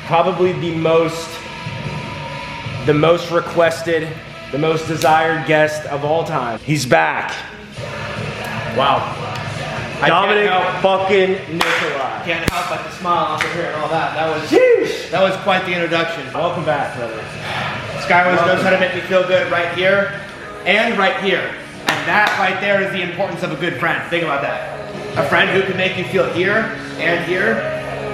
probably the most requested, the most desired guest of all time. He's back. Wow. Dominic fucking Nikolai. Can't help but to smile after hearing all that. That was quite the introduction. Welcome back, brother. This guy always knows how to make me feel good right here and right here. And that right there is the importance of a good friend. Think about that. A friend who can make you feel here and here,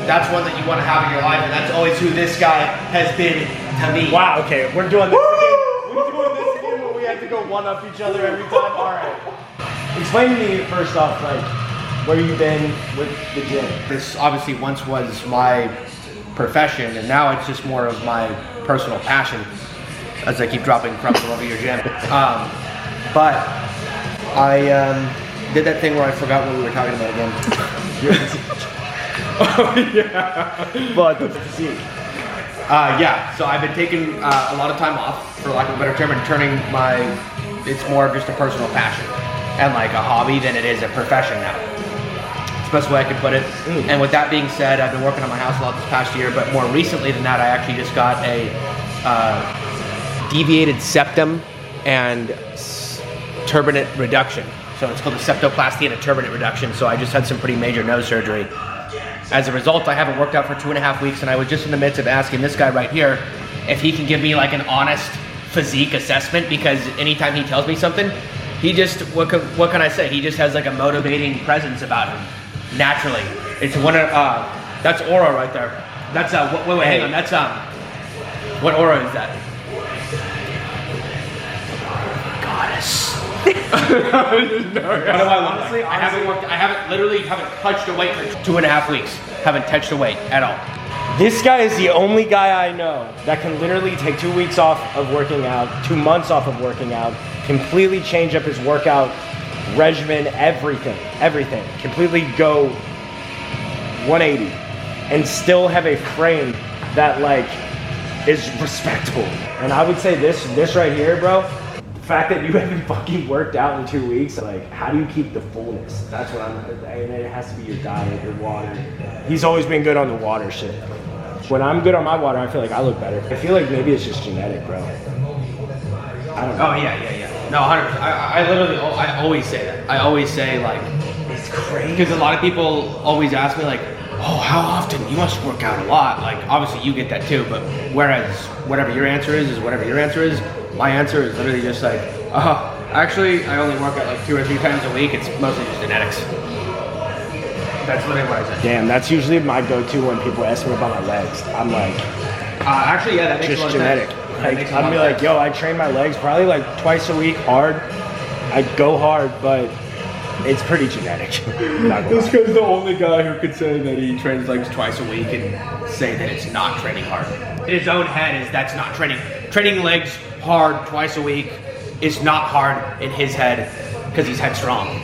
that's one that you want to have in your life. And that's always who this guy has been to me. Wow, okay, we're doing this again. We're doing this again where we have to go one up each other every time. All right. Explain to me first off, like, where you've been with the gym. This obviously once was my profession, and now it's just more of my personal passion as I keep dropping crumbs all over your gym. But I did that thing where I forgot what we were talking about again. Oh yeah. But the physique. Yeah, so I've been taking a lot of time off, for lack of a better term, and turning it's more of just a personal passion and like a hobby than it is a profession now. It's the best way I could put it. And with that being said, I've been working on my house a lot this past year, but more recently than that, I actually just got a deviated septum and turbinate reduction. So it's called a septoplasty and a turbinate reduction. So I just had some pretty major nose surgery. As a result, I haven't worked out for 2.5 weeks, and I was just in the midst of asking this guy right here if he can give me like an honest physique assessment, because anytime he tells me something, he just, what can I say? He just has like a motivating presence about him, naturally. It's one of, that's aura right there. That's, wait, hang on, that's, what aura is that? Goddess. Honestly, I literally haven't touched a weight for 2.5 weeks. Haven't touched a weight at all. This guy is the only guy I know that can literally take 2 weeks off of working out, 2 months off of working out, completely change up his workout regimen, everything. Completely go 180 and still have a frame that like is respectable. And I would say this right here, bro, the fact that you haven't fucking worked out in 2 weeks, like, how do you keep the fullness? That's what and it has to be your diet, your water. He's always been good on the water shit. When I'm good on my water, I feel like I look better. I feel like maybe it's just genetic, bro. I don't know. Oh, yeah. No, 100%. I always say that. I always say, like, it's crazy. Because a lot of people always ask me, like, oh, how often? You must work out a lot. Like, obviously you get that too, but whereas whatever your answer is whatever your answer is. My answer is literally just like, actually, I only work out like 2 or 3 times a week. It's mostly just genetics. That's literally what I say. Damn, that's usually my go-to when people ask me about my legs. I'm like, actually, yeah, that makes just a lot of genetic. sense. Like, I'd be like, yo, I train my legs probably like twice a week hard. I go hard, but it's pretty genetic. This guy's the only guy who could say that he trains legs twice a week and say that it's not training hard. In his own head is that's not training. Training legs hard twice a week is not hard in his head because he's headstrong.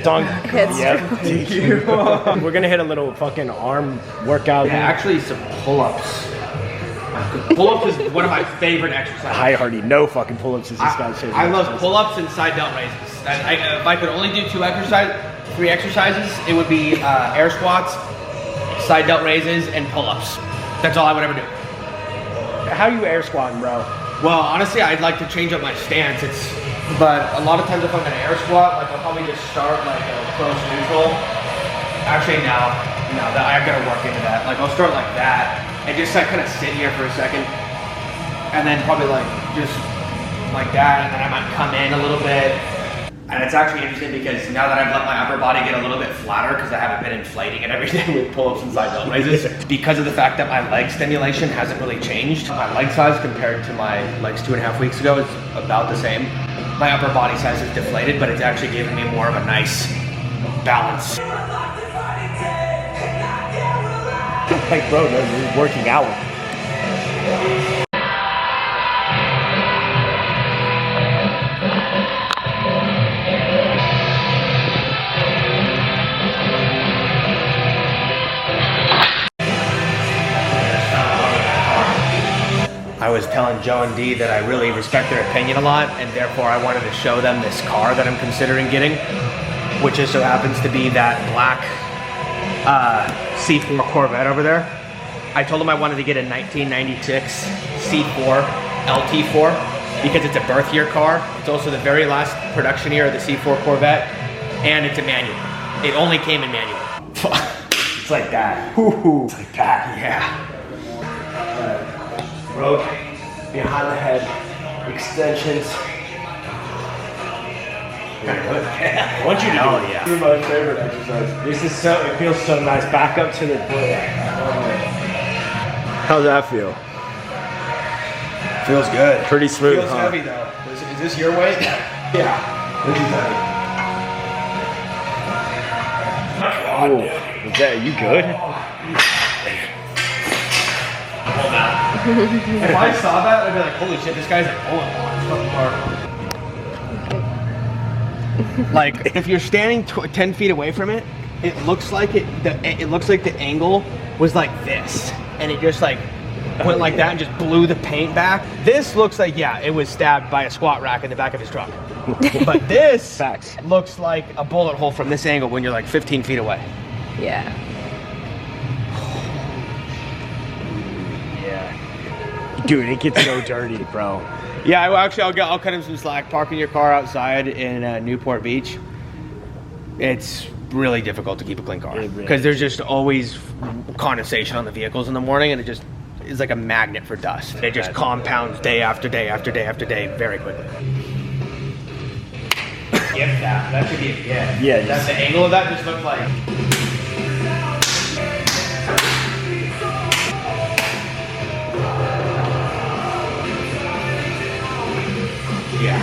Thank you. We're gonna hit a little fucking arm workout. Yeah, actually some pull-ups. Pull-ups is one of my favorite exercises. I already know fucking pull-ups is this guy's favorite. I love pull-ups and side delt raises. If I could only do 3 exercises, it would be air squats, side delt raises, and pull-ups. That's all I would ever do. How you air squatting, bro? Well, honestly, I'd like to change up my stance. But a lot of times if I'm gonna air squat, like I'll probably just start like a close neutral. Actually, no, that I gotta work into that. Like I'll start like that and just like kind of sit here for a second, and then probably like just like that, and then I might come in a little bit. And it's actually interesting because now that I've let my upper body get a little bit flatter because I haven't been inflating it every day with pull-ups and side delt raises, because of the fact that my leg stimulation hasn't really changed. My leg size compared to my legs 2.5 weeks ago is about the same. My upper body size is deflated, but it's actually giving me more of a nice balance. Like, bro, you're working out. I was telling Joe and Dee that I really respect their opinion a lot, and therefore I wanted to show them this car that I'm considering getting, which just so happens to be that black C4 Corvette over there. I told him I wanted to get a 1996 C4 LT4 because it's a birth year car. It's also the very last production year of the C4 Corvette, and it's a manual. It only came in manual. It's like that. Ooh, it's like that. Yeah. Road behind the head, extensions. I want you to do it. This is my favorite exercise. This is so, it feels so nice. Back up to the foot. How's that feel? Feels good. Pretty smooth, Feels heavy though. Is this your weight? Yeah. This is heavy. Oh, is that, you good? If I saw that, I'd be like, holy shit, this guy's like pulling on this fucking car. Like, if you're standing 10 feet away from it, it looks like it looks like the angle was like this, and it just like went like that and just blew the paint back. This looks like, yeah, it was stabbed by a squat rack in the back of his truck. But this Facts. looks like a bullet hole from this angle when you're like 15 feet away. Yeah. Dude, it gets so dirty, bro. Yeah, I'll cut him some slack. Parking your car outside in Newport Beach, it's really difficult to keep a clean car because there's just always condensation on the vehicles in the morning, and it just is like a magnet for dust. It just compounds day after day after day after day very quickly. If that should be a gift. Yeah, That's the angle of that just looked like. Yeah.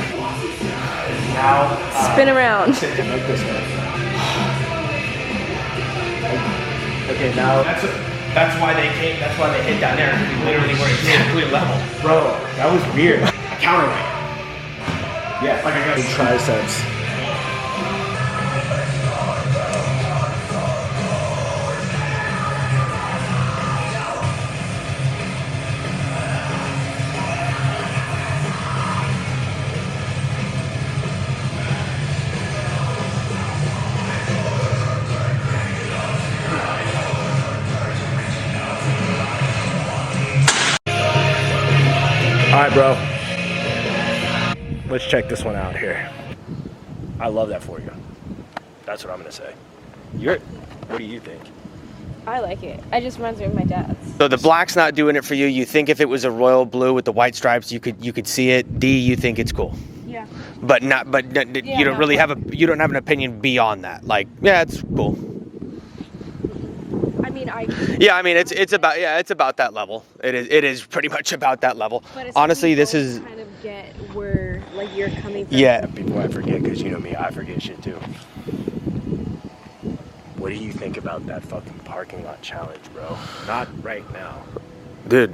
Now Spin around. like this way. Okay, now that's why they came. That's why they hit down there. We literally were exactly level. bro, that was weird. Counterweight. Yeah, like I got triceps. All right, bro. Let's check this one out here. I love that for you. That's what I'm gonna say. What do you think? I like it. I just reminds me of my dad's. So the black's not doing it for you. You think if it was a royal blue with the white stripes, you could see it. D, you think it's cool. Yeah. But you don't really have an opinion beyond that. Like, yeah, it's cool. I mean, It's about that level. It is pretty much about that level. But it's Honestly, this is kind of get where like you're coming from. yeah. People I forget, because you know me, I forget shit too. What do you think about that fucking parking lot challenge, bro? Not right now. Dude,